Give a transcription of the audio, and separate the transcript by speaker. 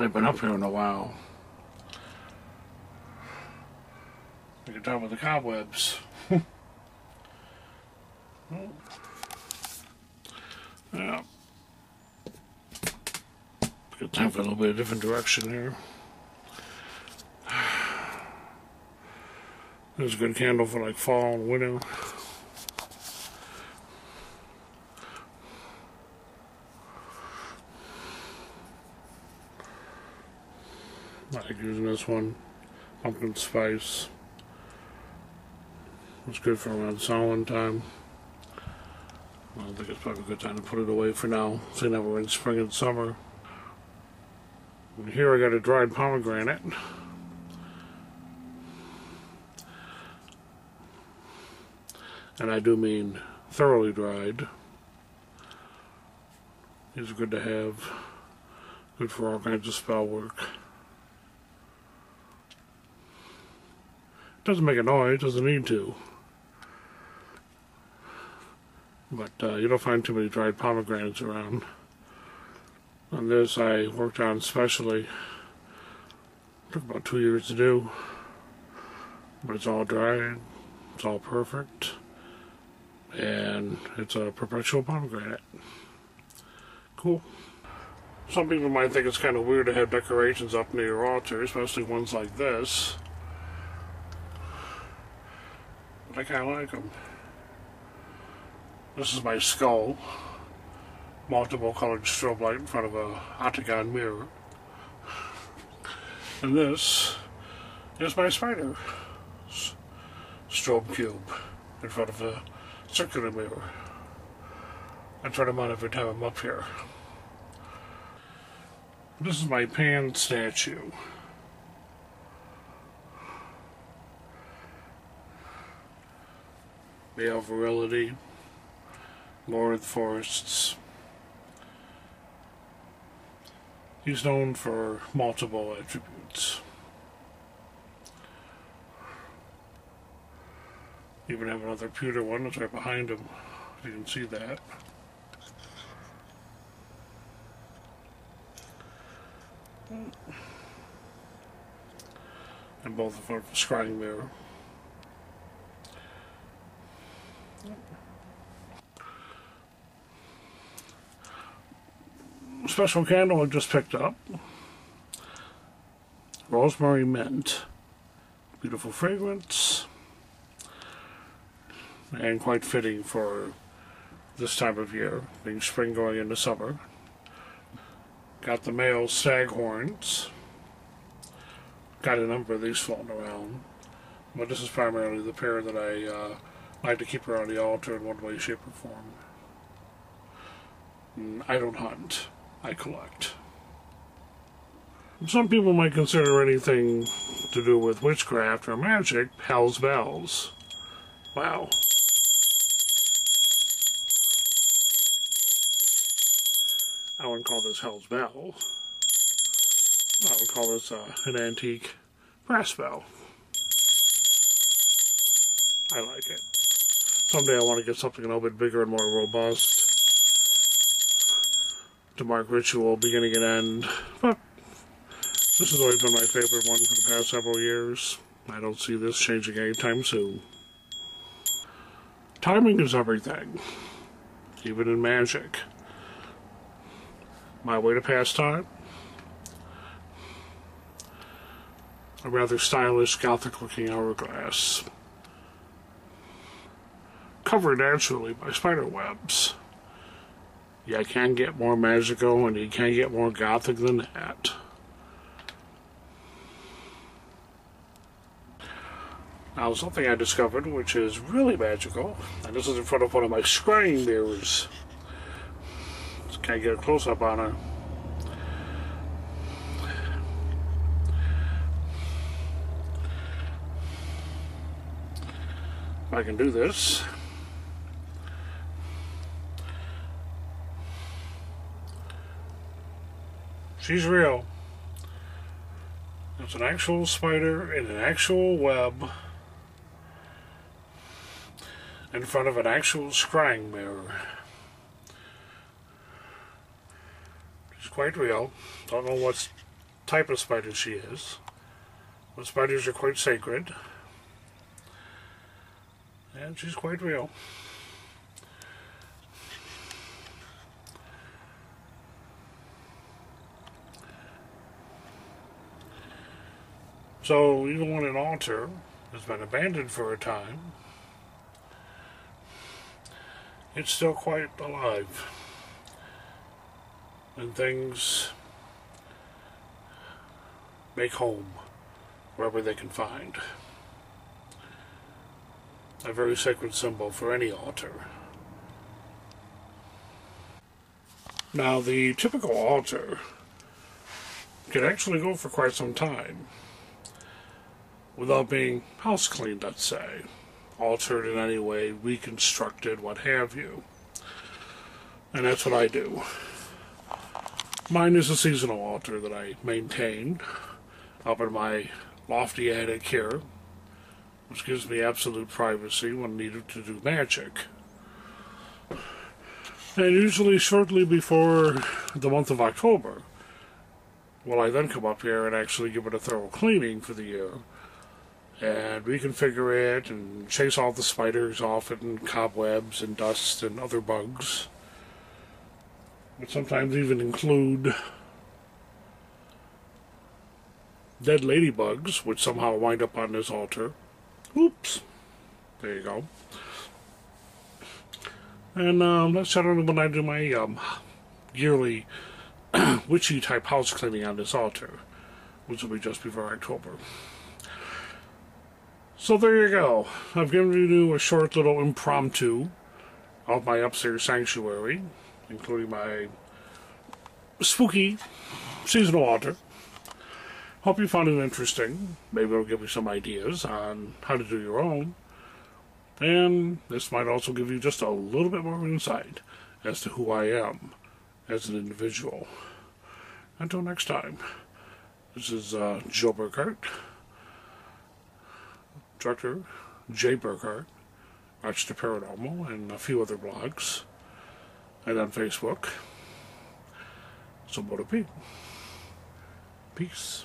Speaker 1: They've been up here in a while. You can tell with the cobwebs. Yeah. Got time for a little bit of different direction here. There's a good candle for like fall and winter. I like using this one. Pumpkin spice. It's good for around Samhain time. I think it's probably a good time to put it away for now. So now we're in spring and summer. And here I got a dried pomegranate. And I do mean thoroughly dried. These are good to have. Good for all kinds of spell work. Doesn't make a noise, doesn't need to. But you don't find too many dried pomegranates around. On this I worked on specially. Took about 2 years to do. But it's all dried. It's all perfect. And it's a perpetual pomegranate. Cool. Some people might think it's kind of weird to have decorations up near your altar, especially ones like this. But I kind of like them. This is my skull. Multiple colored strobe light in front of a octagon mirror. And this is my spider. Strobe cube in front of a circular mirror. I turn them on every time I'm up here. This is my Pan statue. Male virility, Lord of the Forests. He's known for multiple attributes. Even have another pewter one that's right behind him, if you can see that. And both in front of a scrying mirror. Special candle I just picked up. Rosemary mint. Beautiful fragrance. And quite fitting for this time of year, being spring going into summer. Got the male staghorns. Got a number of these floating around. But this is primarily the pair that I like to keep around the altar in one way, shape, or form. I don't hunt. I collect. Some people might consider anything to do with witchcraft or magic hell's bells. Wow. I wouldn't call this hell's bell. I would call this an antique brass bell. I like it. Someday I want to get something a little bit bigger and more robust to mark ritual beginning and end, but this has always been my favorite one for the past several years. I don't see this changing anytime soon. Timing is everything, even in magic. My way to pass time? A rather stylish, gothic-looking hourglass, covered naturally by spider webs. Yeah, I can't get more magical, and you can't get more gothic than that. Now, something I discovered, which is really magical, and this is in front of one of my scrying mirrors. Just can't get a close-up on her. If I can do this. She's real. It's an actual spider in an actual web in front of an actual scrying mirror. She's quite real. Don't know what's type of spider she is. But spiders are quite sacred. And she's quite real. So even when an altar has been abandoned for a time, it's still quite alive. And things make home wherever they can find. A very sacred symbol for any altar. Now, the typical altar can actually go for quite some time without being house cleaned, let's say, altered in any way, reconstructed, what have you. And that's what I do. Mine is a seasonal altar that I maintain up in my lofty attic here, which gives me absolute privacy when needed to do magic. And usually shortly before the month of October will I then come up here and actually give it a thorough cleaning for the year and reconfigure it and chase all the spiders off it and cobwebs and dust and other bugs. But sometimes even include dead ladybugs, which somehow wind up on this altar. Oops. There you go. And that's generally when I do my yearly witchy type house cleaning on this altar, which will be just before October. So there you go. I've given you a short little impromptu of my upstairs sanctuary, including my spooky seasonal altar. Hope you found it interesting. Maybe it'll give you some ideas on how to do your own. And this might also give you just a little bit more insight as to who I am as an individual. Until next time, this is Joe Burkhart, Director J. Burkhart, Arch to Paranormal, and a few other blogs, and on Facebook. So, Peace.